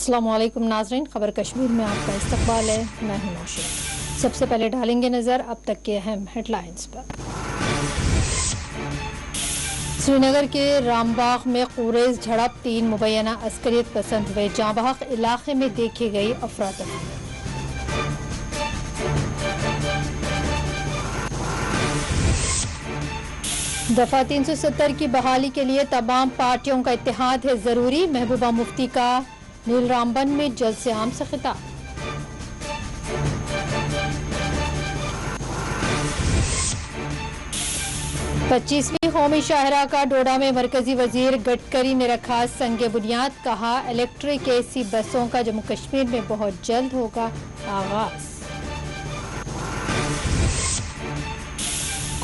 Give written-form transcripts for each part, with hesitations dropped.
अस्सलामुअलैकुम नाज़रीन, खबर कश्मीर में आपका इस्तकबाल है। मैं हूं नौशीन। सबसे पहले डालेंगे नज़र अब तक के अहम हेडलाइंस पर। श्रीनगर के रामबाग में कुरेज झड़प, 3 मुबैना अस्करियत पसंद हुए जहाँ बहक, इलाके में देखी गई अफरा-तफरी। दफा 370 की बहाली के लिए तमाम पार्टियों का इत्तेहाद है जरूरी, महबूबा मुफ्ती का नील रामबन में जलसे आम से खिताब। पच्चीसवीं कौमी शाहरा का डोडा में मरकजी वजीर गडकरी ने रखा संगे बुनियाद, कहा इलेक्ट्रिक एसी बसों का जम्मू कश्मीर में बहुत जल्द होगा आगाज।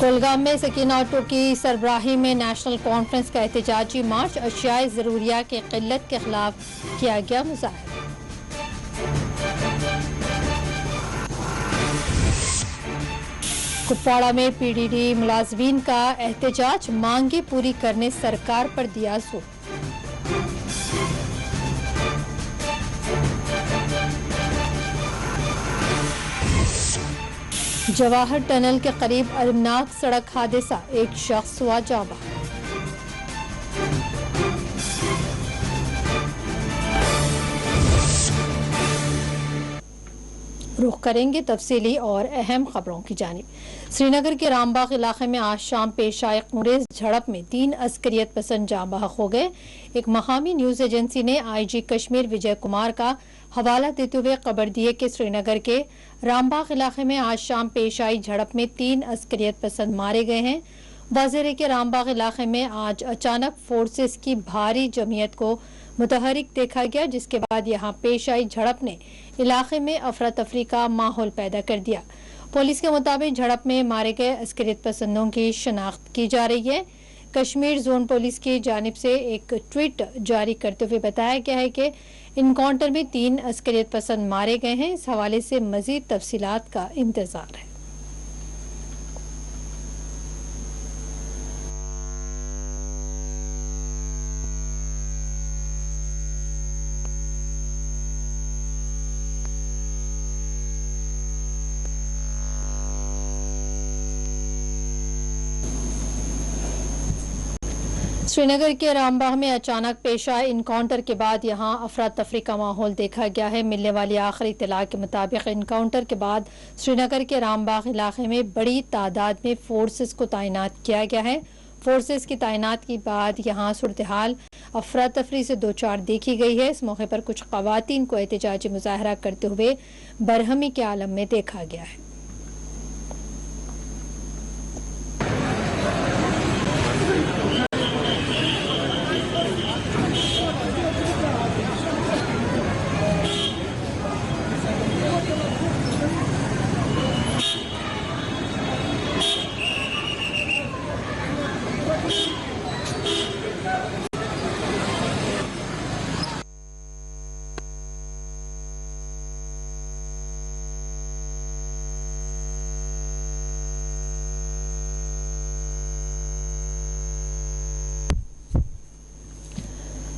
कुलगाम में सकीना ऑटो की सरबराही में नेशनल कॉन्फ्रेंस का एहतजाजी मार्च, अशियाए ज़रूरिया की किल्लत के खिलाफ किया गया मुजाहिरा। कुपवाड़ा में पीडीडी मुलाजमीन का एहतजाज, मांगे पूरी करने सरकार पर दिया जोर। जवाहर टनल के करीब अल्मनाक सड़क हादसा, एक शख्स हुआ जाँ बहक। रुख करेंगे तफसीली और अहम खबरों की जानिब। श्रीनगर के रामबाग इलाके में आज शाम पेश आए कुरेज झड़प में 3 अस्करियत पसंद जाँ बहक हो गए। एक मकामी न्यूज एजेंसी ने IG कश्मीर विजय कुमार का हवाला देते हुए खबर दी है कि श्रीनगर के रामबाग इलाके में आज शाम पेश आई झड़प में 3 अस्करियत पसंद मारे गए हैं। वाज़ेह है कि रामबाग इलाके में आज अचानक फोर्सेस की भारी जमीयत को मुतहरिक देखा गया, जिसके बाद यहाँ पेश आई झड़प ने इलाके में अफरा तफरी का माहौल पैदा कर दिया। पुलिस के मुताबिक झड़प में मारे गए अस्करियत पसंदों की शनाख्त की जा रही है। कश्मीर जोन पुलिस की जानिब से एक ट्वीट जारी करते हुए बताया गया है कि इनकाउंटर में 3 अस्करियत पसंद मारे गए हैं। इस हवाले से मजीद तफसीलात का इंतजार है। श्रीनगर के रामबाग में अचानक पेश आए इनकाउंटर के बाद यहां अफरा तफरी का माहौल देखा गया है। मिलने वाली आखिरी इत्तला के मुताबिक इनकाउंटर के बाद श्रीनगर के रामबाग इलाके में बड़ी तादाद में फोर्सेस को तैनात किया गया है। फोर्सेस की तैनात के बाद यहां सूरत हाल अफरा तफरी से 2-4 देखी गई है। इस मौके पर कुछ खवातीन को एहतजाजी मुजाहरा करते हुए बरहमी के आलम में देखा गया है।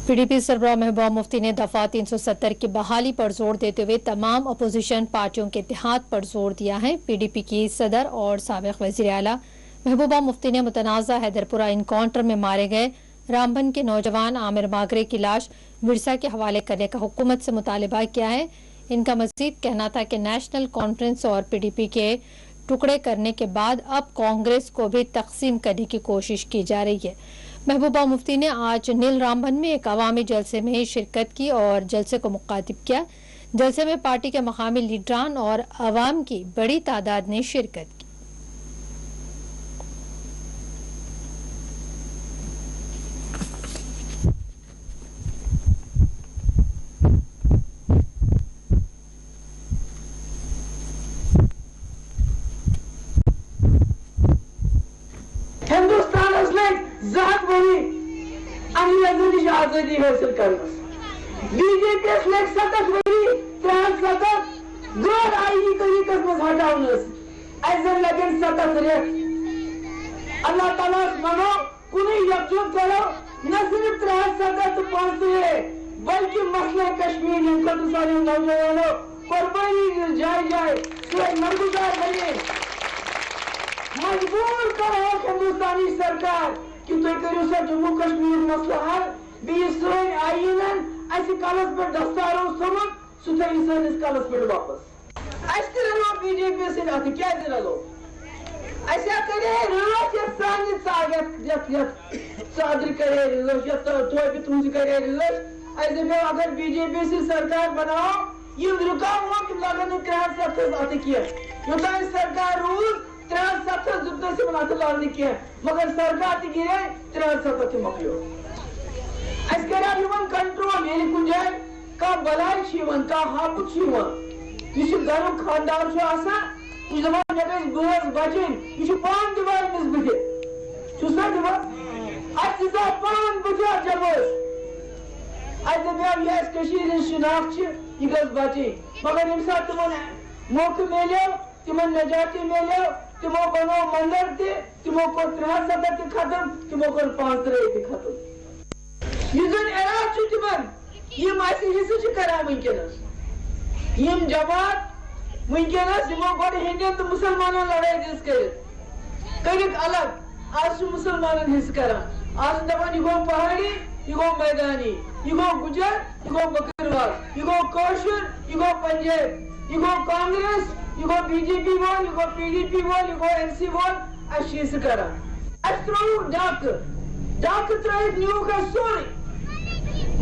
PDP सरबराह महबूबा मुफ्ती ने दफा 370 की बहाली पर जोर देते हुए तमाम अपोजिशन पार्टियों के इत्तेहाद पर जोर दिया है। PDP की सदर और साबिक वज़ीर आला महबूबा मुफ्ती ने मुतनाज़ा हैदरपुरा इनकाउंटर में मारे गए रामबन के नौजवान आमिर मागरे की लाश विरसा के हवाले करने का हुकूमत से मुतालिबा किया है। इनका मजीद कहना था कि नेशनल कॉन्फ्रेंस और PDP के टुकड़े करने के बाद अब कांग्रेस को भी तकसीम करने की कोशिश की जा रही है। महबूबा मुफ्ती ने आज नील रामबन में एक अवामी जलसे में शिरकत की और जलसे को मुखातिब किया। जलसे में पार्टी के मकामी लीडरान और अवाम की बड़ी तादाद ने शिरकत की। आजादी हासिल करना बीजेपी सतत वरी 3 गैर आईनी तरीके में हटावन लगन 7 रेत अल्लाह ताला मनो कुछ यकजुट करो न सिर्फ 3 तो 5 बल्कि मसले कश्मीर सारे नौजवानों कुर्बानी जाए जाए मरगुजार बने मजबूर करो हिंदुस्तानी सरकार कि तुम करो सा जम्मू कश्मीर मसला हल बीस आईन कलस पे दस्तारो सोमुत सुथई सैनिस कलस पे वापस रलो बीजेपी से क्या रलो करे रिलोश सानि सादर करे रिलोश तो तुम करे रिलोश अगर बीजेपी से सरकार बनाओ ये रुकाव हो कि लगन 3 योतान सरकार रूज 3 जुटने से बनाते लाने किया मगर सरकार ती गिरे 3 मकलियो अस करा ह्यूमन कंट्रोल ये कुछ जाए का बलाई छीवन का हापुत छीवन ये गरम खानदार छो आसा ये जमान जगह गोस बचन ये पान दिवार मिस बजे छुसा दिवार आज इसा पान बजा जबोस आज जब ये कशीर शिनाख्त ये गस बचे मगर इन साथ तुमन मौके मिले तुमन नजाती मिले तुमो बनो मंदिर थे तुमो को 3 खत्म तुमो को 5 खत्म ये जन एराज छु तुमन ये मासी हिस्से छु करा वंकनस ये जमात वंकनस तुमो को हिंदू तो मुसलमानों लड़ाई दिस कर अलग आज मुसलमानों हिस्स करा आज दफन ये पहाड़ी ये मैदानी ये गुजर ये बकरवाल ये कौशल ये पंजाब ये कांग्रेस ये बीजेपी वोल ये पीडीपी वोल ये एनसी वोल अशीस करा अत्रो डाक त्रैत न्यू का सोरी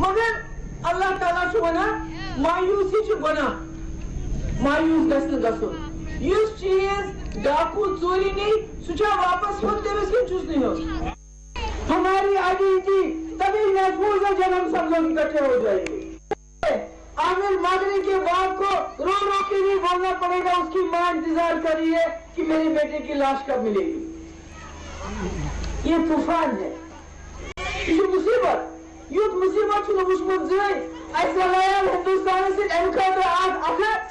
मगर अल्लाह ताला छु वना मायूसी छु बना मायूस गसन गसो युस चीज डाकू चोरी नहीं सुचा वापस हो तेरे से चूस नहीं हो हमारी आदि जी तभी महफूज है जब हम सब लोग इकट्ठे हो जाएंगे आमिर मांगने के बाद को रो रो के नहीं बोलना पड़ेगा उसकी मां इंतजार कर रही है कि मेरे बेटे की लाश कब मिलेगी ये तूफान है ये मुसीबत युद्ध मुसीबत छु मुश्किल जाए ऐसा लाया हिंदुस्तान से एनकाउंटर आज अखत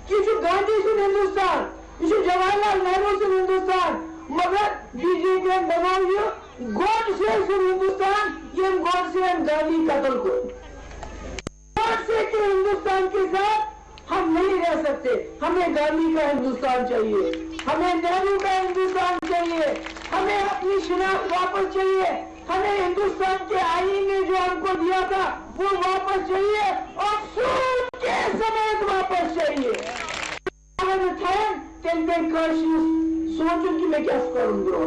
कि जो गांधी से हिंदुस्तान ये जवाहरलाल नेहरू से हिंदुस्तान मगर बीजेपी बनाओ गॉड से हिंदुस्तान ये गॉड से गांधी कत्ल को गॉड से के हिंदुस्तान के साथ हम नहीं रह सकते हमें गांधी का हिंदुस्तान चाहिए हमें नेहरू का हिंदुस्तान चाहिए हमें अपनी शिनाख्त वापस चाहिए हमें हिंदुस्तान के आईन ने जो हमको दिया था वो वापस चाहिए और सूद के समेत वापस चाहिए सोचूं कि मैं क्या करूंगा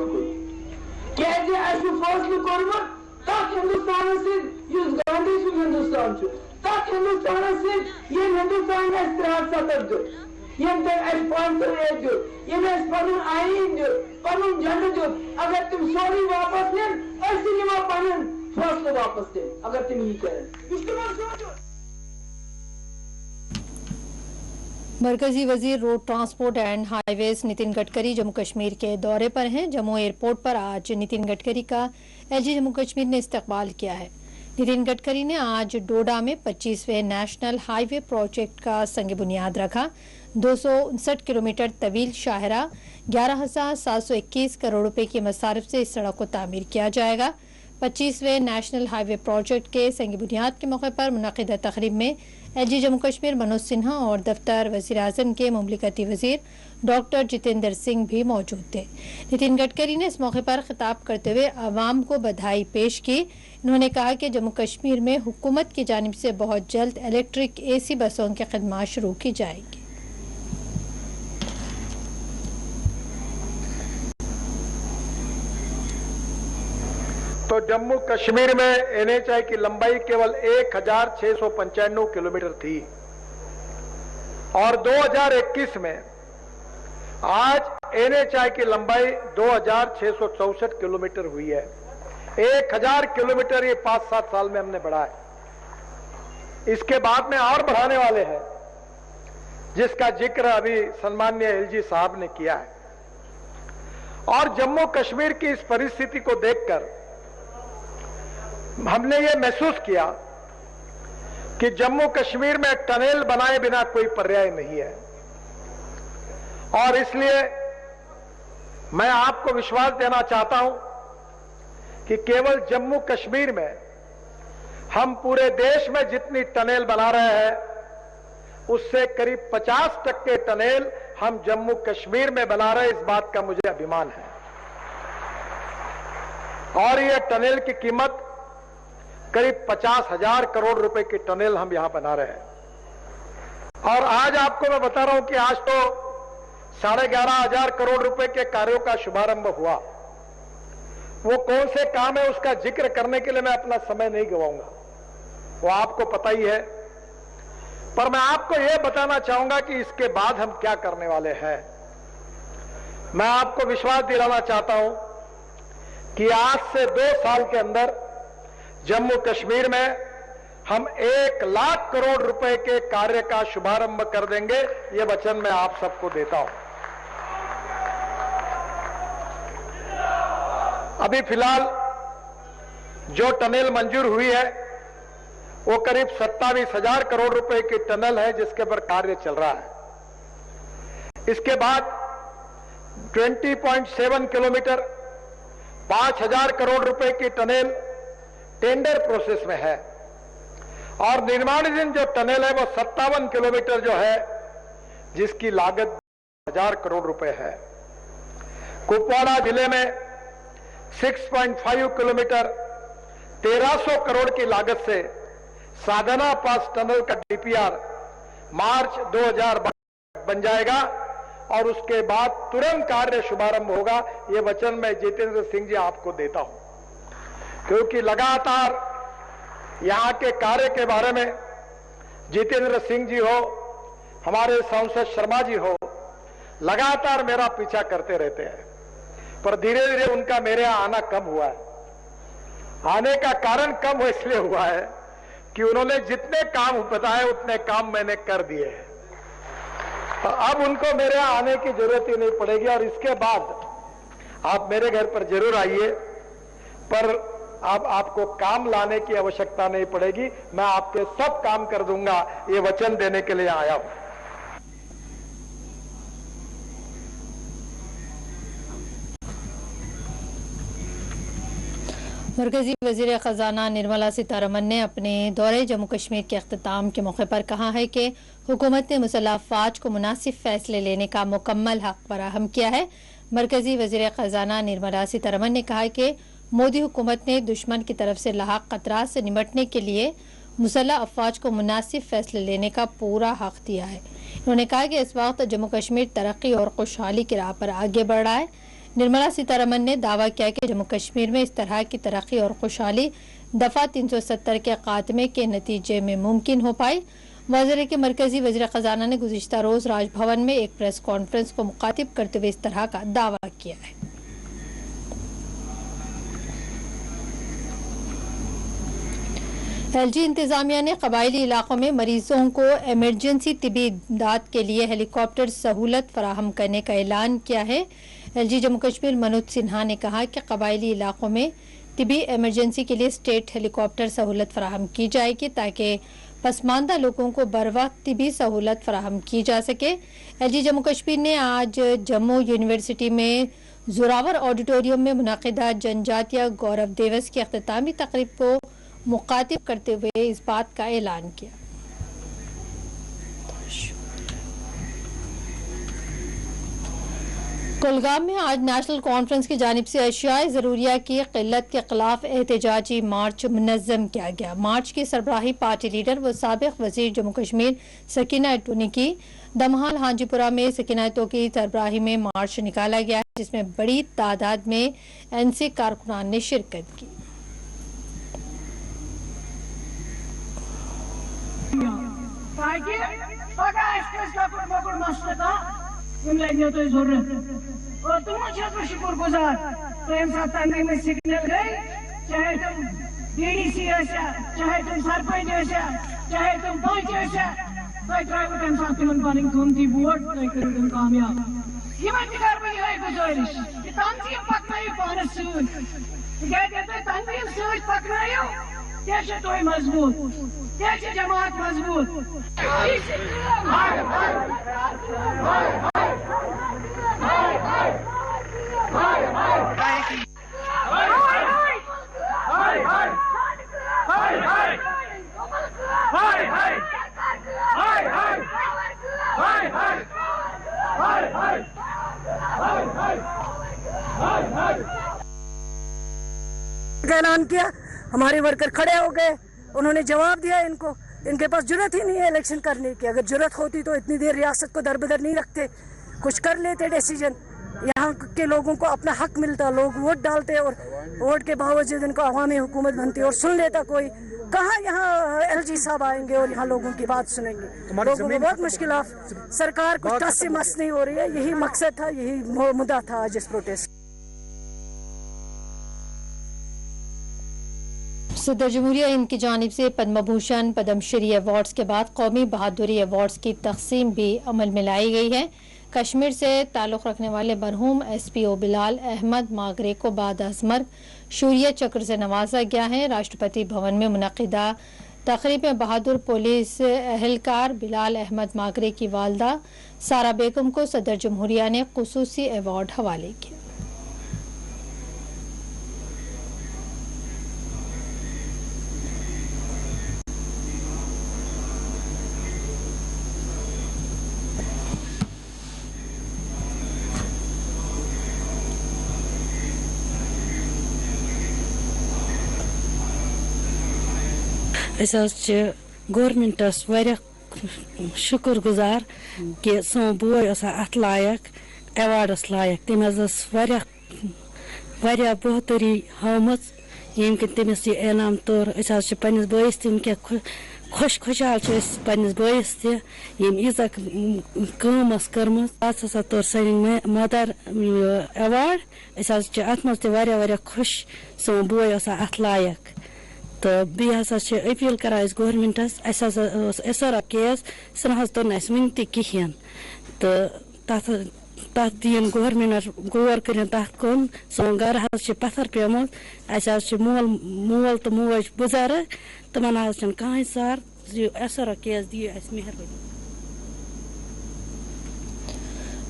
कैसे ऐसे फैसले करूंगा तक हिंदुस्तान से युस गांधी से हिंदुस्तान से तक हिंदुस्तान से ये हिंदुस्तान में इस्तेमाल सतत जो ये तक स्पॉन्सर है जो ये मैं पनुन आईन जो पनुन झंड जो अगर तुम सॉरी वापस ले ऐसे नहीं वो पनुन फैसले वापस दे अगर तुम ये करें इसके बाद सोचो। मरकजी वजीर road transport and highways Nitin Gadkari Jammu Kashmir के दौरे पर हैं। जम्मू एयरपोर्ट पर आज नितिन गडकरी का एलजी जम्मू कश्मीर ने इस्तकबाल किया है। नितिन गडकरी ने आज डोडा में 25वें नेशनल हाईवे प्रोजेक्ट का संग बुनियाद रखा। 259 किलोमीटर तवील शाहरा 11,721 करोड़ रुपए की मसारिफ से इस सड़क को तामीर किया जाएगा। 25वें नेशनल हाईवे प्रोजेक्ट के संग बुनियाद के मौके पर मुनक़िदा तक़रीब में एलजी जम्मू कश्मीर मनोज सिन्हा और दफ्तर वज़ीर आज़म के मुमलिकती वज़ीर डॉक्टर जितेंद्र सिंह भी मौजूद थे। नितिन गडकरी ने इस मौके पर खिताब करते हुए आवाम को बधाई पेश की। उन्होंने कहा कि जम्मू कश्मीर में हुकूमत की जानिब से बहुत जल्द इलेक्ट्रिक AC बसों की खिदमत शुरू की जाएगी। तो जम्मू कश्मीर में NHI की लंबाई केवल 1695 किलोमीटर थी और 2021 में आज NHI की लंबाई 2664 किलोमीटर हुई है। 1000 किलोमीटर ये 5-7 साल में हमने बढ़ाया। इसके बाद में और बढ़ाने वाले हैं जिसका जिक्र अभी सम्माननीय LG साहब ने किया है। और जम्मू कश्मीर की इस परिस्थिति को देखकर हमने ये महसूस किया कि जम्मू कश्मीर में टनल बनाए बिना कोई पर्याय नहीं है और इसलिए मैं आपको विश्वास देना चाहता हूं कि केवल जम्मू कश्मीर में हम पूरे देश में जितनी टनेल बना रहे हैं उससे करीब 50% टनेल हम जम्मू कश्मीर में बना रहे हैं। इस बात का मुझे अभिमान है। और ये टनेल की कीमत करीब 50,000 करोड़ रुपए की टनेल हम यहां बना रहे हैं। और आज आपको मैं बता रहा हूं कि आज तो 11,500 करोड़ रुपए के कार्यों का शुभारंभ हुआ। वो कौन से काम है उसका जिक्र करने के लिए मैं अपना समय नहीं गवाऊंगा, वो आपको पता ही है। पर मैं आपको यह बताना चाहूंगा कि इसके बाद हम क्या करने वाले हैं। मैं आपको विश्वास दिलाना चाहता हूं कि आज से 2 साल के अंदर जम्मू कश्मीर में हम 1 लाख करोड़ रुपए के कार्य का शुभारंभ कर देंगे। यह वचन मैं आप सबको देता हूं। अभी फिलहाल जो टनेल मंजूर हुई है वो करीब 27,000 करोड़ रुपए की टनल है जिसके पर कार्य चल रहा है। इसके बाद 20.7 किलोमीटर 5,000 करोड़ रुपए की टनेल टेंडर प्रोसेस में है। और निर्माणाधीन जो टनेल है वो 57 किलोमीटर जो है जिसकी लागत 1,000 करोड़ रुपए है। कुपवाड़ा जिले में 6.5 किलोमीटर 1,300 करोड़ की लागत से साधना पास टनल का डीपीआर मार्च 2022 बन जाएगा और उसके बाद तुरंत कार्य शुभारंभ होगा। यह वचन मैं जितेंद्र सिंह जी आपको देता हूं, क्योंकि लगातार यहां के कार्य के बारे में जितेंद्र सिंह जी हो, हमारे सांसद शर्मा जी हो, लगातार मेरा पीछा करते रहते हैं। पर धीरे धीरे उनका मेरे यहां आना कम हुआ है। आने का कारण कम इसलिए हुआ है कि उन्होंने जितने काम बताए उतने काम मैंने कर दिए हैं। तो अब उनको मेरे यहां आने की जरूरत ही नहीं पड़ेगी। और इसके बाद आप मेरे घर पर जरूर आइए, पर अब आपको काम लाने की आवश्यकता नहीं पड़ेगी। मैं आपके सब काम कर दूंगा, ये वचन देने के लिए आया हूं। मरकजी वज़ीर ख़ज़ाना निर्मला सीतारमन ने अपने दौरे जम्मू कश्मीर के अख्ताम के मौके पर कहा है कि हुकूमत ने मुसल्लह अफ़वाज को मुनासिब फैसले लेने का मुकम्मल हक फराहम किया है। मरकजी वज़ीर ख़ज़ाना निर्मला सीतारमन ने कहा कि मोदी हुकूमत ने दुश्मन की तरफ से लाहक खतरात से निपटने के लिए मुसल्लह अफ़वाज को मुनासिब फैसले लेने का पूरा हक दिया है। उन्होंने कहा कि इस वक्त जम्मू कश्मीर तरक्की और खुशहाली की राह पर आगे बढ़ रहा है। निर्मला सीतारमन ने दावा किया कि जम्मू कश्मीर में इस तरह की तरक्की और खुशहाली दफा 370 के खात्मे के नतीजे में मुमकिन हो पाई। वज़ीर के मरकजी वज़ीर ख़ज़ाना ने गुज़िश्ता रोज राजभवन में एक प्रेस कॉन्फ्रेंस को मुखातिब करते हुए इस तरह का दावा किया है। एलजी इंतजामिया ने कबायली इलाकों में मरीजों को इमरजेंसी तिबी इमदाद के लिए हेलीकॉप्टर सहूलत फराहम करने का ऐलान किया है। एलजी जम्मू कश्मीर मनोज सिन्हा ने कहा कि कबायली इलाकों में तिबी इमरजेंसी के लिए स्टेट हेलीकॉप्टर सहूलत फराहम की जाएगी ताकि पसमानदा लोगों को बर वक्त तिबी सहूलत फराहम की जा सके। एलजी जम्मू कश्मीर ने आज जम्मू यूनिवर्सिटी में जोरावर ऑडिटोरियम में मुनाकिदा जनजातीय गौरव दिवस की अख्तामी तकरीब को मुखातिब करते हुए इस बात का ऐलान किया। कुलगाम में आज नेशनल कॉन्फ्रेंस की जानिब से अशियाए ज़रूरिया की किल्लत के खिलाफ एहतजाजी मार्च मुनज़्ज़म किया गया। मार्च की सरबराही पार्टी लीडर व साबिक़ वज़ीर जम्मू कश्मीर सकीना टोनी की दमहाल हांजीपुरा में सकीनातों की सरबराही में मार्च निकाला गया, जिसमें बड़ी तादाद में एनसी कारकुनान ने शिरकत की। और तुम शुक्र गुजार तो तंगी में सिग्नल गई, चाहे तुम डीडीसी चाहे तुम सरपंच चाहे तुम पंच तो तुम कीमती वोट तुम कामयाब गुजारिश तंजीम पकन पानस तंजीम सक मजबूत जमात मजबूत। Hi! ऐलान किया, हमारे वर्कर खड़े हो गए, उन्होंने जवाब दिया इनको, इनके पास जुर्रत ही नहीं है इलेक्शन करने की। अगर जुर्रत होती तो इतनी देर रियासत को दरबदर नहीं रखते, कुछ कर लेते डिसीजन। यहाँ के लोगों को अपना हक मिलता, लोग वोट डालते और वोट के बावजूद इनको अवामी हुकूमत बनती और सुन लेता कोई। कहाँ यहाँ एलजी साहब आएंगे और यहाँ लोगों की बात सुनेंगे? लोगों को बहुत मुश्किल, सरकार को टस से मस नहीं हो रही है। यही मकसद था, यही मुद्दा था आज इस प्रोटेस्ट। सदर जमहूरिया हिंद की जानिब से पद्म भूषण पद्मश्री अवार्ड्स के बाद कौमी बहादुरी अवार्ड्स की तकसीम भी अमल में लाई गई है। कश्मीर से ताल्लुक़ रखने वाले मरहूम SPO बिलाल अहमद मागरे को बाद अज़मर शौर्य चक्र से नवाजा गया है। राष्ट्रपति भवन में मुनक़िदा तक़रीब में बहादुर पुलिस एहलकार बिलाल अहमद मागरे की वालदा सारा बेगम को सदर जमहूरिया ने ख़ुसूसी अवार्ड हवाले किया। गवर्नमेंटस शुक्र गुजार कि सोन बोय अत लायक अवार्डस लायक। तम बेहतरी हामत ये तमिस यह इनाम तौर पन्निस बयस तम खुश खुशहाल पन्निस बयस तीजा कम कर्म तौर सन मदर अवार्ड। अत मज खुश सोन बोय अत लायक। तो बी हसा अपील करान गवर्नमेंटस SRF केस सह ना तोर वन तहन तो तथ दिन गवर्नमेंट गौर कर तथ कुन। सोन गर पत्थर पेमुत, मोल तो मोज बुजुर्ग, तमन कह सार SRF केस दियो मेहरबानी।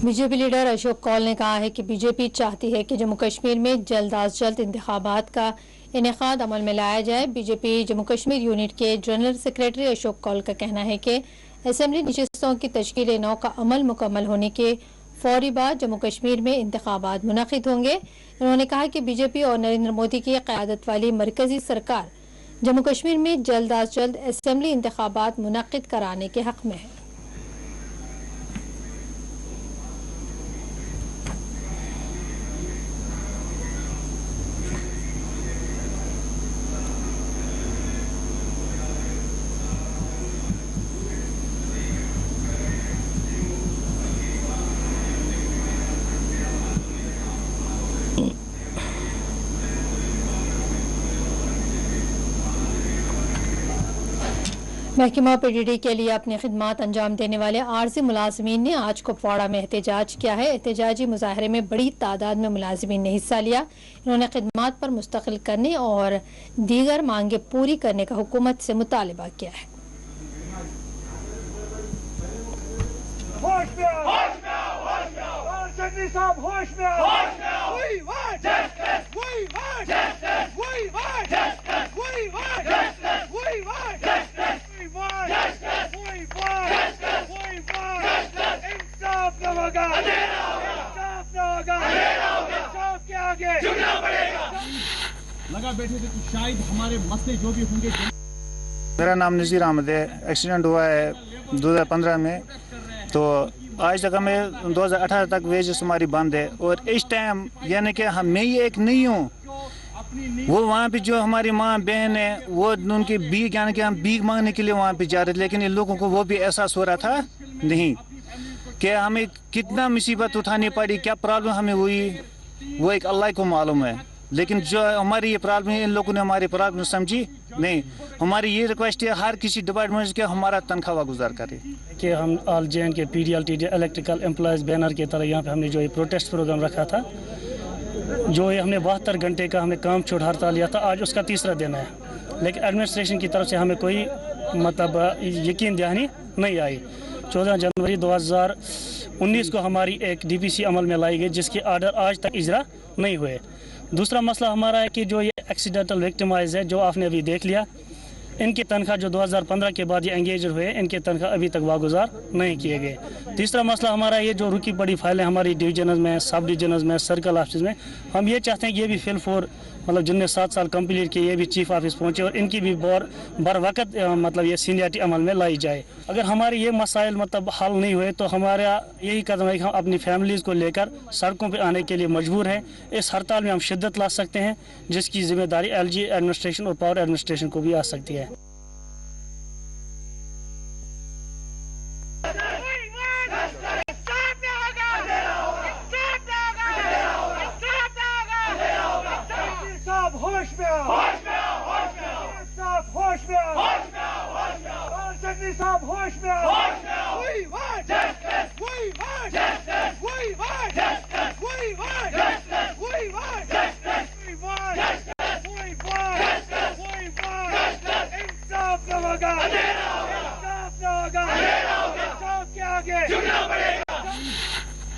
बीजेपी लीडर अशोक कौल ने कहा है कि बीजेपी चाहती है कि जम्मू कश्मीर में जल्द अज जल्द इंतखाबात का इनेकाद अमल में लाया जाए। बीजेपी जम्मू कश्मीर यूनिट के जनरल सेक्रेटरी अशोक कौल का कहना है कि असेंबली नशिस्तों की तश्कील 9 का अमल मुकम्मल होने के फौरी बाद जम्मू कश्मीर में इंतखाबात मुनक़िद होंगे। उन्होंने कहा कि बीजेपी और नरेंद्र मोदी की क़यादत वाली मरकजी सरकार जम्मू कश्मीर में जल्द अज जल्द असेंबली इंतखाबात मुनक़िद कराने के हक़ में है। महकमा PDD के लिए अपनी खिदमात अंजाम देने वाले आर्जी मुलाजमीन ने आज कुपवाड़ा में एहतजाज किया है। एहतजाजी मुजाहरे में बड़ी तादाद में मुलाजमीन ने हिस्सा लिया। इन्होंने खिदमात पर मुस्तकिल करने और दीगर मांगे पूरी करने का हुकूमत से मुतालबा किया है। लगा बैठे थे कि शायद हमारे मसले जो भी होंगे। मेरा नाम नज़ीर अहमद है। एक्सीडेंट हुआ है 2015 में, तो आज तक हमें 2018 तक वेजेस हमारी बंद है। और इस टाइम यानी कि मैं ही एक नहीं हूँ, वो वहाँ पे जो हमारी माँ बहन है वो उनकी भीख यानी कि हम भीख मांगने के लिए वहाँ पे जा रहे थे, लेकिन इन लोगों को वो भी एहसास हो रहा था नहीं कि हमें कितना मुसीबत उठानी पड़ी, क्या प्रॉब्लम हमें हुई, वो एक अल्लाह को मालूम है। लेकिन जो हमारी ये प्रॉब्लम है, इन लोगों ने हमारी प्रॉब्लम समझी नहीं। हमारी ये रिक्वेस्ट है हर किसी डिपार्टमेंट के हमारा तनख्वाह गुजार करे कि हम all JNK PDLTD electrical employees banner की तरह यहाँ पे हमने जो ये प्रोटेस्ट प्रोग्राम रखा था, जो ये हमने 72 घंटे का हमें काम छोड़ हड़ताल लिया था, आज उसका तीसरा दिन है। लेकिन एडमिनिस्ट्रेशन की तरफ से हमें कोई मतलब यकीन दहानी नहीं आई। 14 जनवरी 2019 को हमारी एक DPC अमल में लाई गई, जिसके आर्डर आज तक इजरा नहीं हुए। दूसरा मसला हमारा है कि जो ये एक्सीडेंटल विक्टिमाइज है, जो आपने अभी देख लिया, इनकी तनख्वाह जो 2015 के बाद ये एंगेज हुए, इनके तनख्वाह अभी तक वागुजार नहीं किए गए। तीसरा मसला हमारा ये जो रुकी पड़ी फाइलें हमारी डिवीजनस में, सब डिवीजनस में, सर्कल ऑफिस में, हम ये चाहते हैं कि ये भी फिल फॉर मतलब जिनने 7 साल कंप्लीट किए ये भी चीफ ऑफिस पहुंचे और इनकी भी बर वक्त मतलब ये सीनियरिटी अमल में लाई जाए। अगर हमारे ये मसाइल मतलब हल नहीं हुए तो हमारा यही कदम है कि हम अपनी फैमिलीज़ को लेकर सड़कों पर आने के लिए मजबूर हैं। इस हड़ताल में हम शिद्दत ला सकते हैं जिसकी जिम्मेदारी LG एडमिनिस्ट्रेशन और पावर एडमिनिस्ट्रेशन को भी आ सकती है।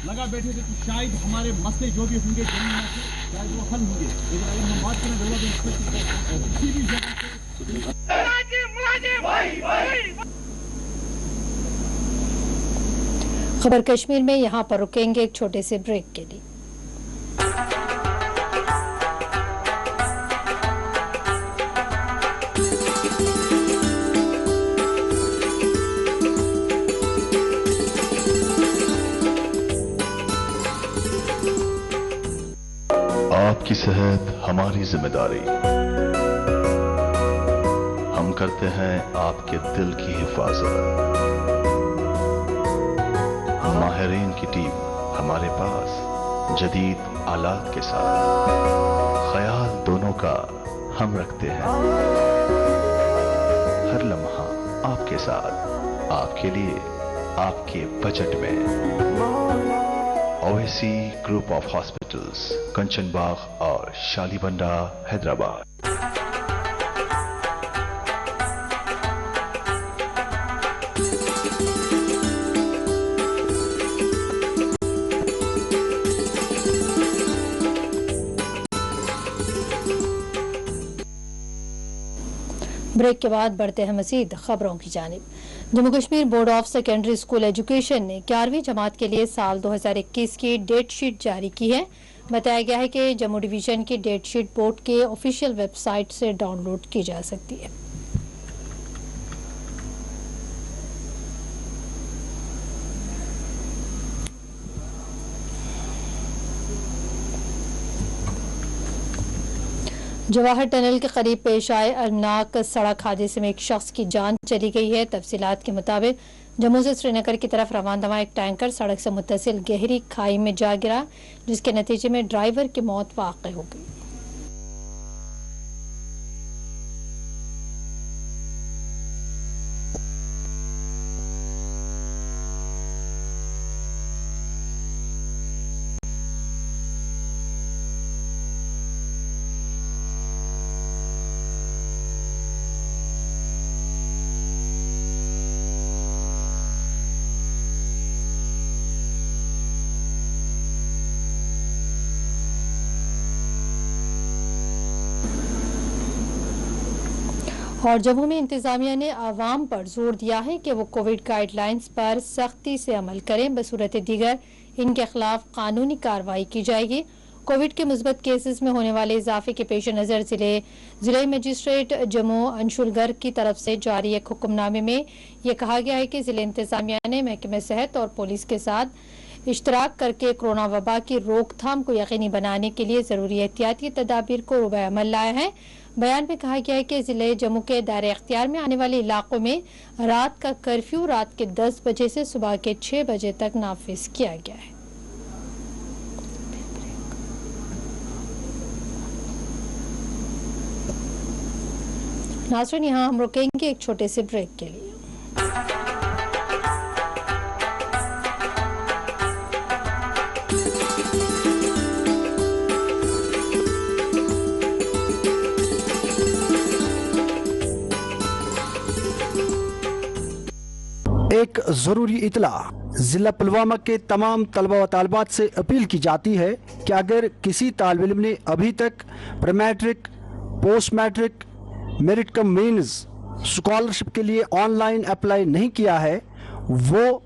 लगा बैठे थे तो शायद हमारे मसले जो भी होंगे जमीन से शायद वो हल होंगे, लेकिन अगर हम बात करें किसी भी जगह से। खबर कश्मीर में यहाँ पर रुकेंगे एक छोटे से ब्रेक के लिए। आपकी सेहत हमारी जिम्मेदारी। हम करते हैं आपके दिल की हिफाजत। माहिरीन की टीम हमारे पास जदीद आलात के साथ, ख्याल दोनों का हम रखते हैं। हर लम्हा आपके साथ, आपके लिए, आपके बजट में। ओएसी ग्रुप ऑफ हॉस्पिटल्स, कंचन बाग और शालीबंडा, हैदराबाद। ब्रेक के बाद बढ़ते हैं मजीद खबरों की जानिब। Jammu Kashmir board of secondary school education ने 11वीं जमात के लिए साल 2021 की डेट शीट जारी की है। बताया गया है कि जम्मू डिवीजन की डेट शीट बोर्ड के ऑफिशियल वेबसाइट से डाउनलोड की जा सकती है। जवाहर टनल के करीब पेश आए अलमनाक सड़क हादसे में एक शख्स की जान चली गई है। तफसीलात के मुताबिक जम्मू से श्रीनगर की तरफ रवाना एक टैंकर सड़क से मुत्तसिल गहरी खाई में जा गिरा, जिसके नतीजे में ड्राइवर की मौत वाक़ई हो गई। और जम्मू में इंतजामिया ने आवाम पर जोर दिया है कि वो कोविड गाइडलाइंस पर सख्ती से अमल करें, बसूरत दीगर इनके खिलाफ कानूनी कार्रवाई की जाएगी। कोविड के मुस्बत केसेस में होने वाले इजाफे के पेश नज़र जिले मजिस्ट्रेट जम्मू अंशुल गर्ग की तरफ से जारी एक हुक्मनामे में यह कहा गया है कि जिले इंतजामिया ने महकमे सेहत और पुलिस के साथ इश्तराक करके कोरोना वबा की रोकथाम को यकीनी बनाने के लिए जरूरी एहतियाती तदाबीर को रुबे अमल लाया है। बयान में कहा गया है कि जिले जम्मू के दायरे इख्तियार में आने वाले इलाकों में रात का कर्फ्यू रात के 10 बजे से सुबह के 6 बजे तक नाफिज किया गया है। नाज़रीन, यहाँ हम रुकेंगे एक छोटे से ब्रेक के लिए। एक जरूरी इतला, जिला पुलवामा के तमाम तलबा व तालिबात से अपील की जाती है कि अगर किसी तालिब इल्म ने अभी तक pre matric, post matric, merit cum means scholarship के लिए ऑनलाइन अप्लाई नहीं किया है वो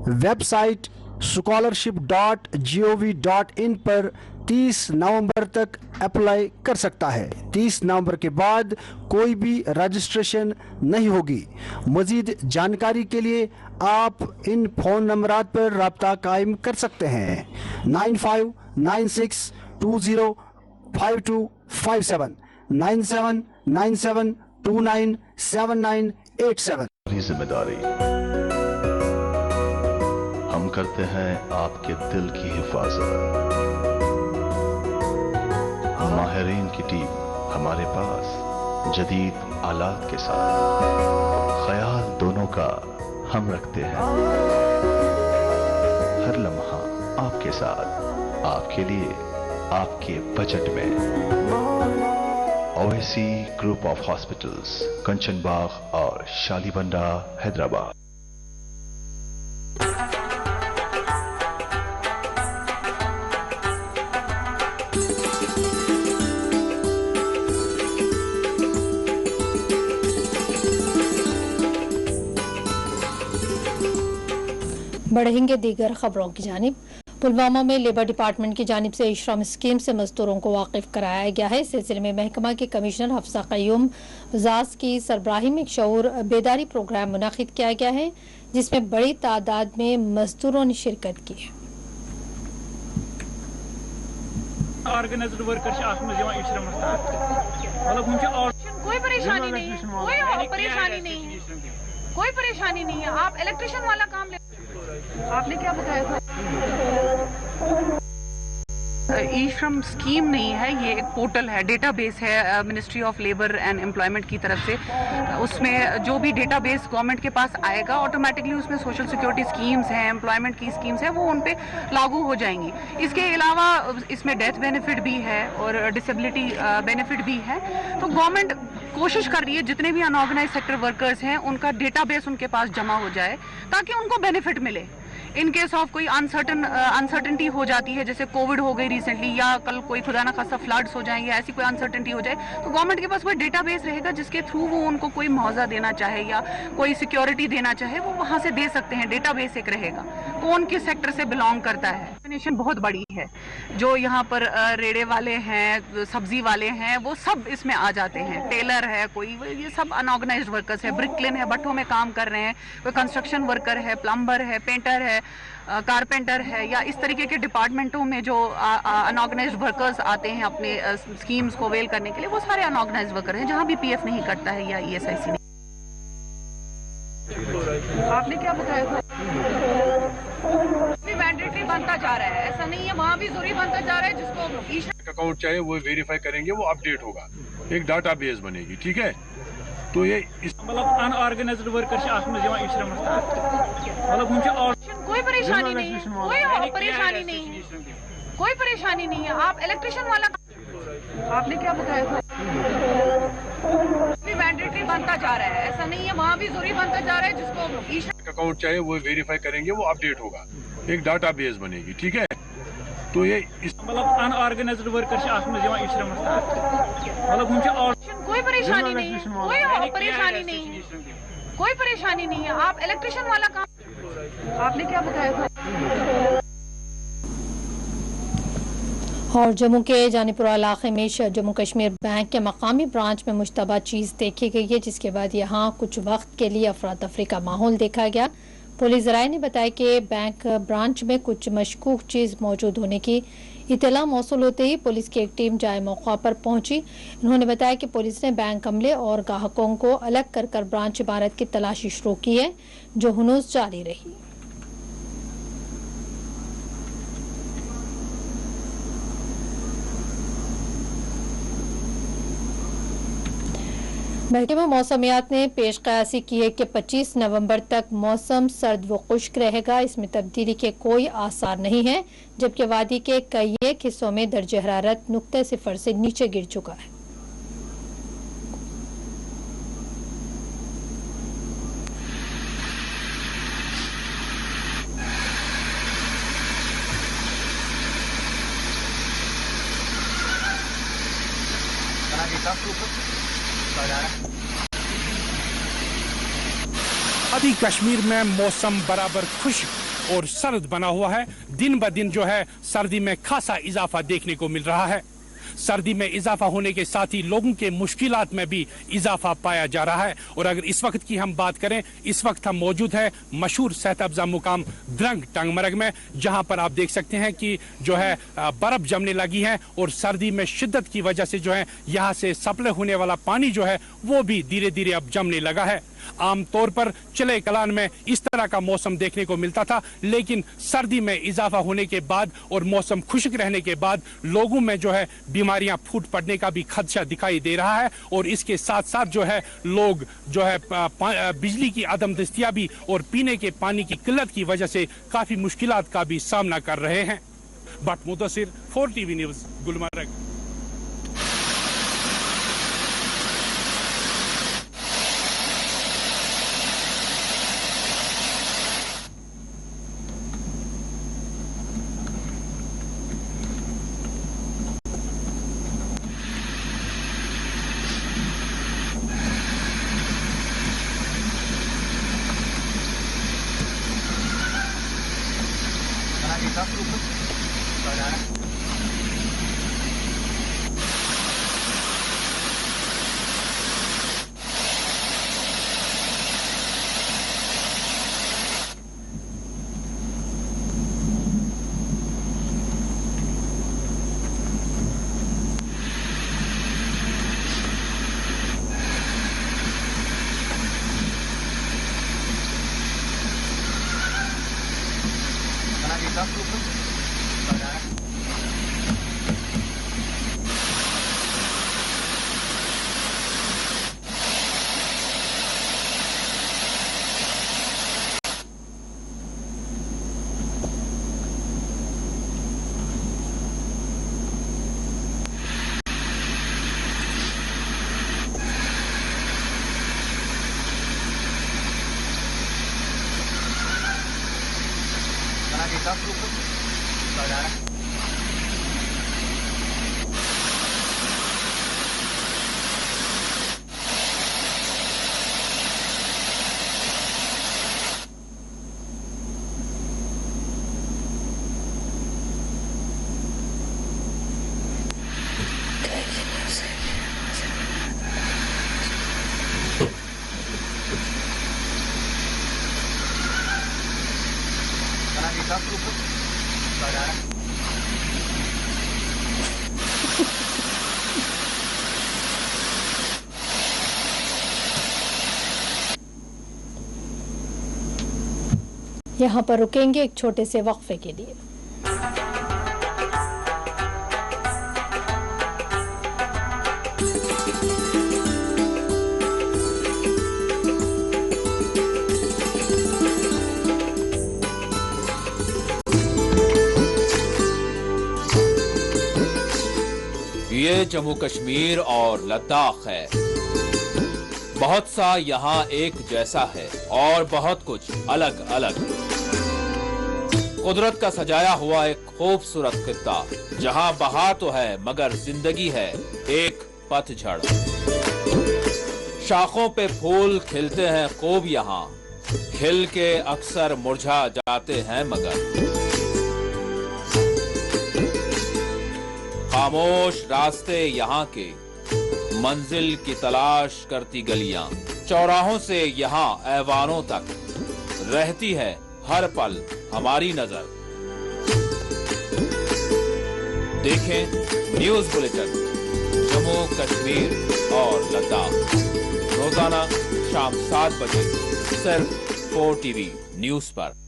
वेबसाइट scholarship.gov.in पर 30 नवंबर तक अप्लाई कर सकता है। 30 नवंबर के बाद कोई भी रजिस्ट्रेशन नहीं होगी। मजीद जानकारी के लिए आप इन फ़ोन नंबरात पर रब्ता कायम कर सकते हैं। 9596205257 9797297987। जिम्मेदारी हम करते हैं आपके दिल की हिफाजत। माहिरीन की टीम हमारे पास जदीद आलात के साथ, ख्याल दोनों का हम रखते हैं। हर लम्हा आपके साथ, आपके लिए, आपके बजट में। ओवैसी ग्रुप ऑफ हॉस्पिटल्स, कंचन बाग और शालीबंडा, हैदराबाद। बढ़ेंगे दीगर खबरों की जानिब। पुलवामा में लेबर डिपार्टमेंट की जानिब से ई-श्रम स्कीम से मजदूरों को वाकिफ कराया गया है। इस सिलसिले में महकमा के कमिश्नर हफ्सा क़य्यूम बजाज की सरबराही में एक शऊर बेदारी प्रोग्राम मुनाकिद किया गया है, जिसमें बड़ी तादाद में मजदूरों ने शिरकत की है। कोई परेशानी नहीं है, कोई परेशानी नहीं है। आप इलेक्ट्रिशियन वाला काम ले। आपने क्या बताया था? ई श्रम स्कीम नहीं है, ये एक पोर्टल है, डेटाबेस है ministry of labour and employment की तरफ से। उसमें जो भी डेटाबेस गवर्नमेंट के पास आएगा, ऑटोमेटिकली उसमें सोशल सिक्योरिटी स्कीम्स हैं, एम्प्लॉयमेंट की स्कीम्स हैं, वो उन पे लागू हो जाएंगी। इसके अलावा इसमें डेथ बेनिफिट भी है और डिसेबिलिटी बेनिफिट भी है। तो गवर्नमेंट कोशिश कर रही है जितने भी अनऑर्गेनाइज सेक्टर वर्कर्स हैं उनका डेटाबेस उनके पास जमा हो जाए ताकि उनको बेनिफिट मिले। इन केस ऑफ कोई अनसर्टेनिटी हो जाती है, जैसे कोविड हो गई रिसेंटली, या कल कोई खुदा ना खासा फ्लड्स हो जाएंगे, ऐसी कोई अनसर्टेनिटी हो जाए, तो गवर्नमेंट के पास कोई डेटाबेस रहेगा जिसके थ्रू वो उनको कोई मुआवजा देना चाहे या कोई सिक्योरिटी देना चाहे, वो वहां से दे सकते हैं। डेटाबेस एक रहेगा, कौन किस सेक्टर से बिलोंग करता है। डेफिनेशन बहुत बड़ी है। जो यहाँ पर रेड़े वाले हैं, सब्जी वाले हैं, वो सब इसमें आ जाते हैं। टेलर है कोई, ये सब अनऑर्गेनाइज्ड वर्कर्स है। ब्रिकलेन है, भट्टों में काम कर रहे हैं, कोई कंस्ट्रक्शन वर्कर है, प्लम्बर है, पेंटर है, कारपेंटर है, या इस तरीके के डिपार्टमेंटों में जो अनऑर्गेनाइज्ड वर्कर्स आते हैं अपने स्कीम्स को अवेल करने के लिए, वो सारे अनऑर्गेनाइज्ड वर्कर हैं जहां भी पीएफ नहीं कटता है या ईएसआईसी नहीं। आपने क्या बताया था? मैंडेटरी बनता जा रहा है, ऐसा नहीं है, वहाँ भी जरूरी बनता जा रहा है। जिसको अकाउंट चाहे वो वेरीफाई करेंगे, वो अपडेट होगा, एक डाटाबेस बनेगी। ठीक है, तो ये मतलब अनऑर्गेनाइज्ड वर्कर कोई परेशानी नहीं है, कोई परेशानी नहीं है, कोई परेशानी नहीं है। आप इलेक्ट्रिशियन वाला, आपने क्या बताया था? मैंडेटरी बनता जा रहा है, ऐसा नहीं है, वहाँ भी जरूरी बनता जा रहा है। जिसको अकाउंट चाहे वो वेरीफाई करेंगे, वो अपडेट होगा, एक डाटाबेस बनेगी। ठीक है, तो ये मतलब अनऑर्गेनाइज्ड वर्कर कोई परेशानी नहीं है, कोई परेशानी नहीं है, कोई परेशानी नहीं है। आप इलेक्ट्रिशियन वाला काम, आपने क्या बताया था? और जम्मू के जानीपुरा इलाके में जम्मू कश्मीर बैंक के मकामी ब्रांच में मुश्तबा चीज़ देखी गई है, जिसके बाद यहाँ कुछ वक्त के लिए अफरा तफरी का माहौल देखा गया। पुलिस ज़राए ने बताया कि बैंक ब्रांच में कुछ मशकूक चीज़ मौजूद होने की इतला मौसूल होते ही पुलिस की एक टीम जाए मौका पर पहुंची। उन्होंने बताया कि पुलिस ने बैंक अमले और ग्राहकों को अलग कर कर ब्रांच इमारत की तलाशी शुरू की है, जो हुनूस जारी रही। महकमा मौसमियात ने पेश कयासी की है कि 25 नवंबर तक मौसम सर्द व खुश्क रहेगा। इसमें तब्दीली के कोई आसार नहीं है, जबकि वादी के कई एक हिस्सों में दर्जे हरारत नुक्ते सिफर से नीचे गिर चुका है। वदी कश्मीर में मौसम बराबर खुश्क और सर्द बना हुआ है। दिन ब दिन जो है सर्दी में खासा इजाफा देखने को मिल रहा है। सर्दी में इजाफा होने के साथ ही लोगों के मुश्किलात में भी इजाफा पाया जा रहा है। और अगर इस वक्त की हम बात करें, इस वक्त हम मौजूद है मशहूर सेहत अफजा मुकाम द्रंग टंगमरग में, जहां पर आप देख सकते हैं कि जो है बर्फ जमने लगी है और सर्दी में शिद्दत की वजह से जो है यहाँ से सप्लाई होने वाला पानी जो है वो भी धीरे धीरे अब जमने लगा है। आमतौर पर चिले कलान में इस तरह का मौसम देखने को मिलता था, लेकिन सर्दी में इजाफा होने के बाद और मौसम खुश्क रहने के बाद लोगों में जो है बीमारियां फूट पड़ने का भी खदशा दिखाई दे रहा है। और इसके साथ साथ जो है लोग जो है बिजली की अदम दस्तियाबी और पीने के पानी की किल्लत की वजह से काफी मुश्किलात का भी सामना कर रहे हैं। But Mudassir, 4 TV news, Gulmarg. यहाँ पर रुकेंगे एक छोटे से वक्फे के लिए। ये जम्मू कश्मीर और लद्दाख है। बहुत सा यहाँ एक जैसा है और बहुत कुछ अलग अलग। कुदरत का सजाया हुआ एक खूबसूरत खित्ता, जहाँ बहार तो है मगर जिंदगी है एक पतझड़। शाखों पे फूल खिलते हैं खूब यहाँ, खिल के अक्सर मुरझा जाते हैं मगर। खामोश रास्ते यहाँ के, मंजिल की तलाश करती गलियां, चौराहों से यहाँ ऐवानों तक रहती है हर पल हमारी नजर। देखें न्यूज बुलेटिन जम्मू कश्मीर और लद्दाख रोजाना शाम 7 बजे सिर्फ 4 TV न्यूज पर।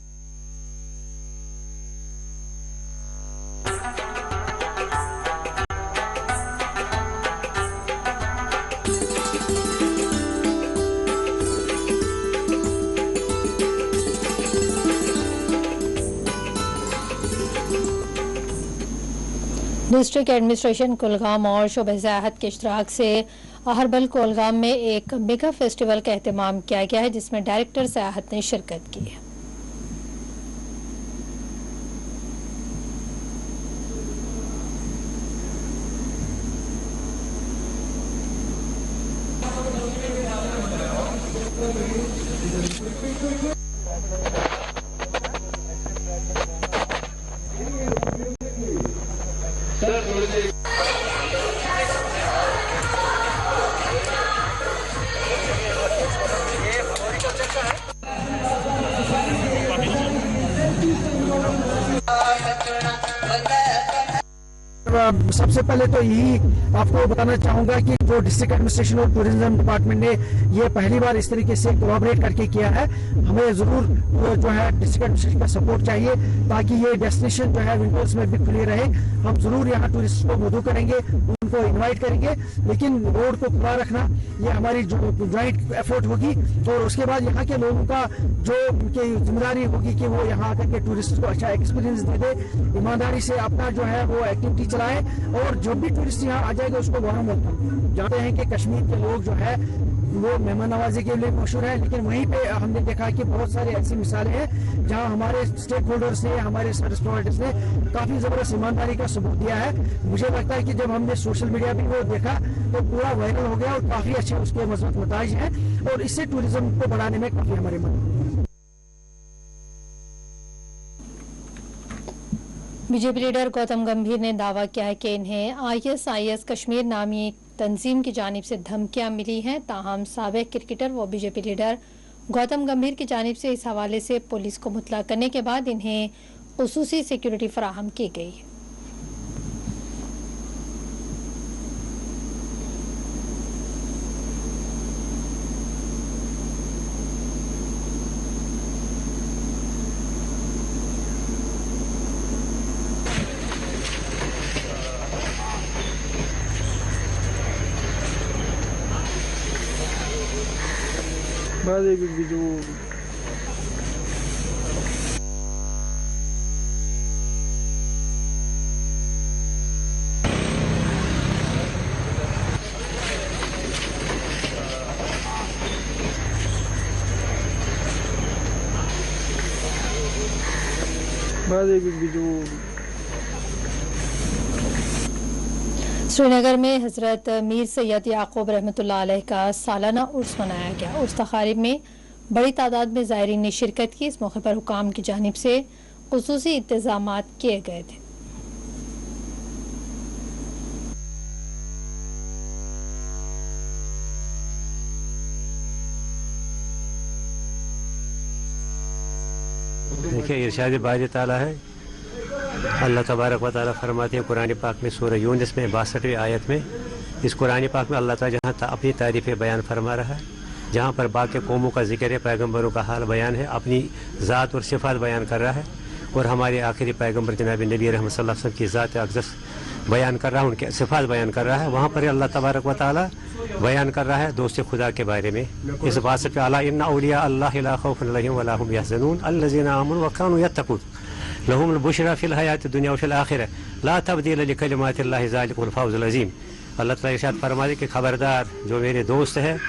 डिस्ट्रिक्ट एडमिनिस्ट्रेशन कुलगाम और शोबे सियाहत के इश्तराक से अहरबल कुलगाम में एक मेगा फेस्टिवल का एहतमाम किया गया है, जिसमें डायरेक्टर सियाहत ने शिरकत की है। सबसे पहले तो यही आपको बताना चाहूंगा कि जो डिस्ट्रिक्ट एडमिनिस्ट्रेशन और टूरिज्म डिपार्टमेंट ने ये पहली बार इस तरीके से कोलैबोरेट करके किया है। हमें जरूर जो है डिस्ट्रिक्ट एडमिनिस्ट्रेशन का सपोर्ट चाहिए ताकि ये डेस्टिनेशन जो है विंटर्स में भी खुली रहे। हम जरूर यहाँ टूरिस्ट को मदद करेंगे, उनको इन्वाइट करेंगे, लेकिन रोड को खुला रखना ये हमारी जो ज्वाइंट एफर्ट होगी। और उसके बाद यहाँ के लोगों का जो उनकी जिम्मेदारी होगी कि वो यहाँ आकर के टूरिस्ट को अच्छा एक्सपीरियंस दे दे, ईमानदारी से अपना जो है वो एक्टिविटी चलाए और जो भी टूरिस्ट यहाँ आ जाएगा उसको वार्म वेलकम। जानते हैं कि कश्मीर के लोग जो है वो मेहमान नवाजी के लिए मशहूर है, लेकिन वहीं पे हमने देखा कि बहुत सारी ऐसी मिसालें हैं जहां हमारे स्टेक होल्डर्स ने, हमारे सर्विस प्रोवाइडर्स ने काफी जबरदस्त ईमानदारी का सबूत दिया है। मुझे लगता है कि जब हमने सोशल मीडिया पे वो देखा तो पूरा वायरल हो गया और काफी अच्छे उसके मजबूत नताइज हैं और इससे टूरिज्म को बढ़ाने में काफी हमारी मदद। बीजेपी लीडर गौतम गंभीर ने दावा किया है कि इन्हें ISIS कश्मीर नामी एक तंजीम की जानिब से धमकियां मिली हैं। ताहम साबिक क्रिकेटर व बीजेपी लीडर गौतम गंभीर की जानिब से इस हवाले से पुलिस को मुतला करने के बाद इन्हें खुसूसी सिक्योरिटी फराहम की गई है। श्रीनगर में हजरत मीर सैयद याकूब रहमतुल्लाह अलैह का सालाना उर्स मनाया गया। उर्स तकारीब में बड़ी तादाद में ज़ायरीन ने शिरकत की। इस मौके पर हुकाम की जानिब से खुसूसी इंतजामात किए गए थे। देखिए इरशाद बारी ताला है, अल्लाह तबारक व तआला फरमाते हैं कुरान पाक में सूरह यूनुस में 62वीं आयत में, इस कुरान पाक में अल्लाह ताला जहाँ अपनी तारीफ़ें बयान फरमा रहा है, जहाँ पर बाकी कौमों का जिक्र है, पैगम्बरों का हाल बयान है, अपनी ज़ात और सिफ़ात बयान कर रहा है और हमारे आखिरी पैगम्बर जनाब नबी रहमत सल्लल्लाहु अलैहि वसल्लम की ज़ात अक़दस बयान कर रहा है, उनके सिफ़ात बयान कर रहा है। वहाँ पर अल्लाह तबारक व तआला बयान कर रहा है दोस्त खुदा के बारे में इस बात से अला इन्ना औलिया अल्लाह ला खौफुन अलैहिम वला हुम यहज़नून अल्लज़ीना आमनू व कानू यत्तक़ून लहुमुल बुशरा फिल हयातिद दुनिया व फिल आखिरह ला तब्दील लिकलिमातिल्लाहि ज़ालिकुल फ़ौज़ुल अज़ीम। अल्लाह ताला इरशाद फरमाते कि खबरदार जो मेरे दोस्त हैं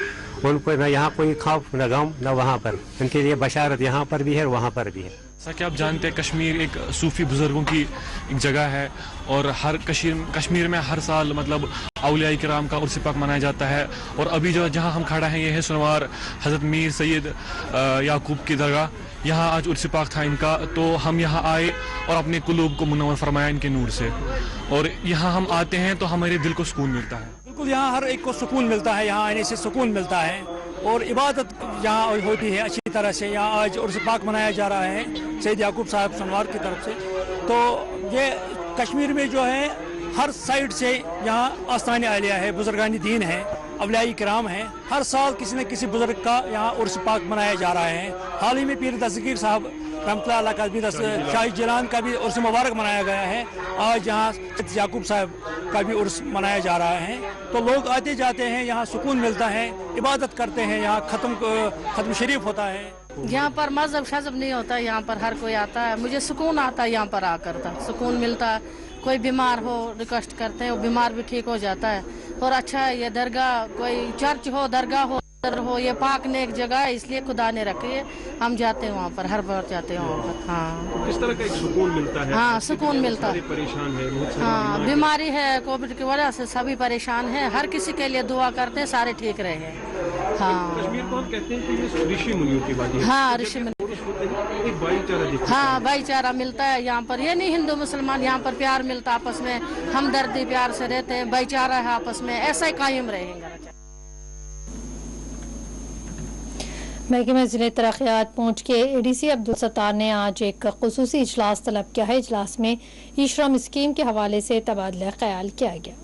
उनको न यहाँ कोई खौफ न गम न वहाँ पर, उनके लिए बशारत यहाँ पर भी है और वहाँ पर भी है। जैसा कि आप जानते हैं कश्मीर एक सूफ़ी बुज़ुर्गों की एक जगह है और हर कश्मीर में हर साल मतलब औलिया किराम का उर्स पाक मनाया जाता है। और अभी जो जहाँ हम खड़ा हैं ये है सुनवार हज़रत मीर सैयद याकूब की दरगाह। यहाँ आज उर्स पाक था इनका, तो हम यहाँ आए और अपने कुलूब को मुनव्वर फरमाया इनके नूर से। और यहाँ हम आते हैं तो हमारे दिल को सुकून मिलता है। बिल्कुल यहाँ हर एक को सुकून मिलता है, यहाँ आने से सुकून मिलता है और इबादत यहाँ होती है अच्छी तरह से। यहाँ आज उर्स पाक मनाया जा रहा है सैयद याकूब साहब सनवार की तरफ से। तो ये कश्मीर में जो है हर साइड से यहाँ आस्तान आलिया है, बुजुर्गानी दीन है, अवलिया किराम है। हर साल किसी न किसी बुजुर्ग का यहाँ उर्स पाक मनाया जा रहा है। हाल ही में पीर दस्तगीर साहब रहमतुल्लाह अलैह का भी शाही जिलान का भी उर्स मुबारक मनाया गया है। आज यहाँ याकूब साहब का भी उर्स मनाया जा रहा है। तो लोग आते जाते हैं, यहाँ सुकून मिलता है, इबादत करते हैं, यहाँ ख़त्म शरीफ होता है। यहाँ पर मजहब शजब नहीं होता, यहाँ पर हर कोई आता है। मुझे सुकून आता है यहाँ पर आकर, सुकून मिलता है। कोई बीमार हो रिक्वेस्ट करते हैं, वो बीमार भी ठीक हो जाता है। और अच्छा है ये दरगाह, कोई चर्च हो दरगाह हो हो, ये पाक ने एक जगह है, इसलिए खुदा ने रखी है, हम जाते हैं वहाँ पर, हर बार जाते हैं वहाँ पर। हाँ, तो किस तरह का एक सुकून मिलता है? हाँ, सुकून मिलता है। परेशान है, बहुत सारी हाँ, बीमारी है, कोविड की वजह से सभी परेशान हैं, हर किसी के लिए दुआ करते हैं, सारे ठीक रहे। हाँ, कश्मीर को हम कहते हैं कि ये ऋषि मुनियों की वादी है। हाँ, ऋषि मुनि, एक भाईचारा दिखता है। हाँ, भाईचारा मिलता है यहाँ पर। ये नहीं हिंदू मुसलमान, यहाँ पर प्यार मिलता है आपस में, हमदर्दी प्यार से रहते हैं, भाईचारा है आपस में, ऐसा ही कायम रहेगा। महकमे ज़िले तरक्यात पहुँच के ADC अब्दुल सत्तार ने आज एक खुसूसी इजलास तलब किया है। इजलास में ई-श्रम स्कीम के हवाले से तबादला ख्याल किया गया।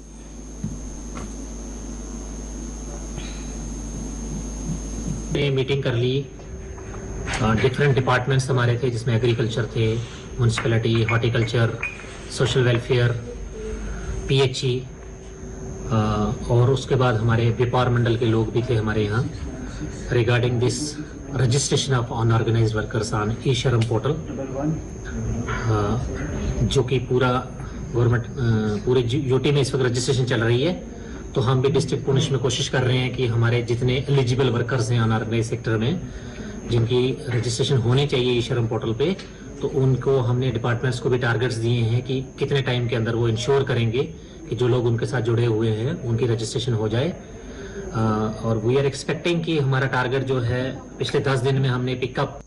मीटिंग कर ली, डिफरेंट डिपार्टमेंट्स हमारे थे, जिसमें एग्रीकल्चर थे, municipality, horticulture, social welfare, PHE, और उसके बाद हमारे व्यापार मंडल के लोग भी थे हमारे यहाँ, regarding this registration of unorganised workers on e-Shram portal, जो कि पूरा गवर्नमेंट पूरे यूटी में इस वक्त रजिस्ट्रेशन चल रही है। तो हम भी डिस्ट्रिक्ट पुलिस में कोशिश कर रहे हैं कि हमारे जितने एलिजिबल वर्कर्स हैं अनऑर्गेनाइज सेक्टर में, जिनकी रजिस्ट्रेशन होनी चाहिए ई-श्रम पोर्टल पे, तो उनको हमने डिपार्टमेंट्स को भी टारगेट्स दिए हैं कि कितने टाइम के अंदर वो इंश्योर करेंगे कि जो लोग उनके साथ जुड़े हुए हैं उनकी रजिस्ट्रेशन हो जाए। और वी आर एक्सपेक्टिंग कि हमारा टारगेट जो है पिछले 10 दिन में हमने pickup.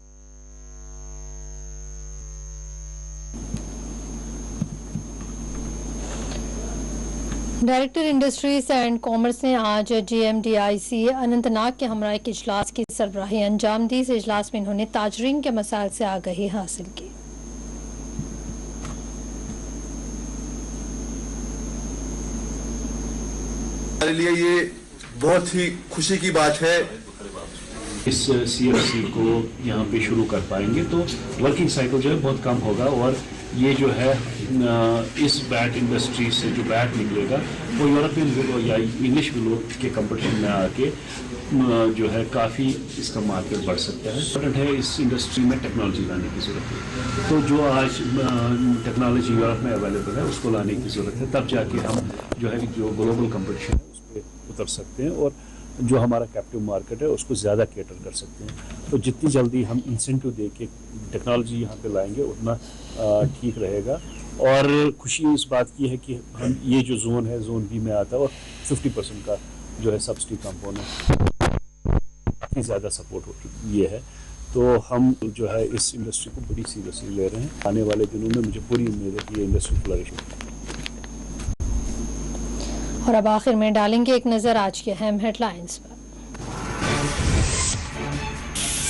Director industries and commerce ने आज GMDIC अनंतनाग के हमरा एक इजलास की सरबराही अंजाम दी। इस इजलास में इन्होंने ताजरीन के मसाइल से आगाही हासिल की। हमारे लिए ये बहुत ही खुशी की बात है। इस CFC को यहाँ पे शुरू कर पाएंगे तो वर्किंग साइकिल जो है बहुत कम होगा, और ये जो है इस बैट इंडस्ट्री से जो बैट निकलेगा वो यूरोपियन विलो या इंग्लिश विलो के कंपटीशन में आके जो है काफ़ी इसका मार्केट बढ़ सकता है। इम्पोर्टेंट है इस इंडस्ट्री में टेक्नोलॉजी लाने की ज़रूरत है, तो जो आज टेक्नोलॉजी यूरोप में अवेलेबल है उसको लाने की ज़रूरत है, तब जाके हम जो है जो ग्लोबल कंपटीशन है उस पर उतर सकते हैं और जो हमारा कैप्टिव मार्केट है उसको ज़्यादा केटर कर सकते हैं। तो जितनी जल्दी हम इंसेंटिव दे के टेक्नोलॉजी यहाँ पे लाएंगे उतना ठीक रहेगा। और खुशी इस बात की है कि हम ये जो जोन है जोन B में आता है और 50% का जो है सब्सिडी कंपोनेंट काफ़ी ज़्यादा सपोर्ट ये है, तो हम जो है इस इंडस्ट्री को बड़ी सीरियसली ले रहे हैं। आने वाले दिनों में मुझे पूरी उम्मीद है कि ये इंडस्ट्री फ्लरिश होगी। और अब आखिर में डालेंगे एक नजर आज के अहम हेडलाइंस पर।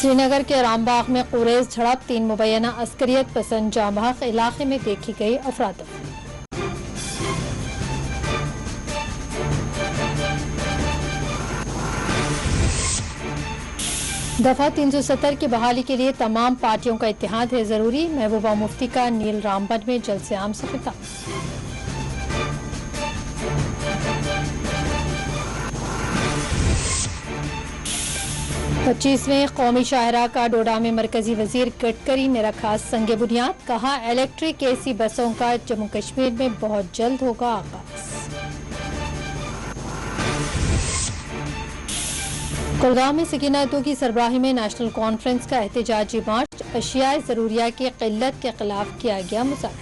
श्रीनगर के रामबाग में कुरैश झड़प, 3 मुबैना अस्करियत पसंद जांबाग इलाके में देखी गई अफरातफरी। दफा 370 की बहाली के लिए तमाम पार्टियों का इत्तेहाद है जरूरी, महबूबा मुफ्ती का नील रामबन में जलसे आम से खिताब। पच्चीसवें कौमी शाहरा का डोडा में मरकजी वजीर गडकरी ने रखा संगे बुनियाद, कहा इलेक्ट्रिक AC बसों का जम्मू कश्मीर में बहुत जल्द होगा आगाज। कुलगाम में सकीना-ए-तू की सरबराही में नेशनल कॉन्फ्रेंस का एहतजाजी मार्च, अशियाए ज़रूरिया की किल्लत के खिलाफ किया गया मुजाहरा।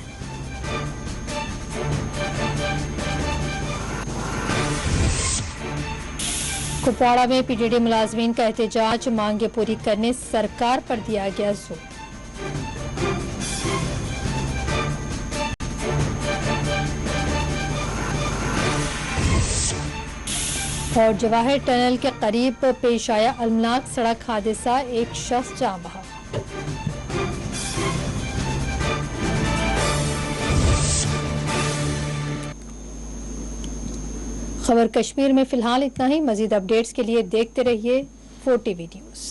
कुपवाड़ा में PTD मुलाजमीन का एहतजाज, मांगे पूरी करने सरकार पर दिया गया जोर। और जवाहर टनल के करीब पेश आया अलमनाक सड़क हादसा, एक शख्स जान बहा। खबर कश्मीर में फिलहाल इतना ही। मजीद अपडेट्स के लिए देखते रहिए 4TV न्यूज़।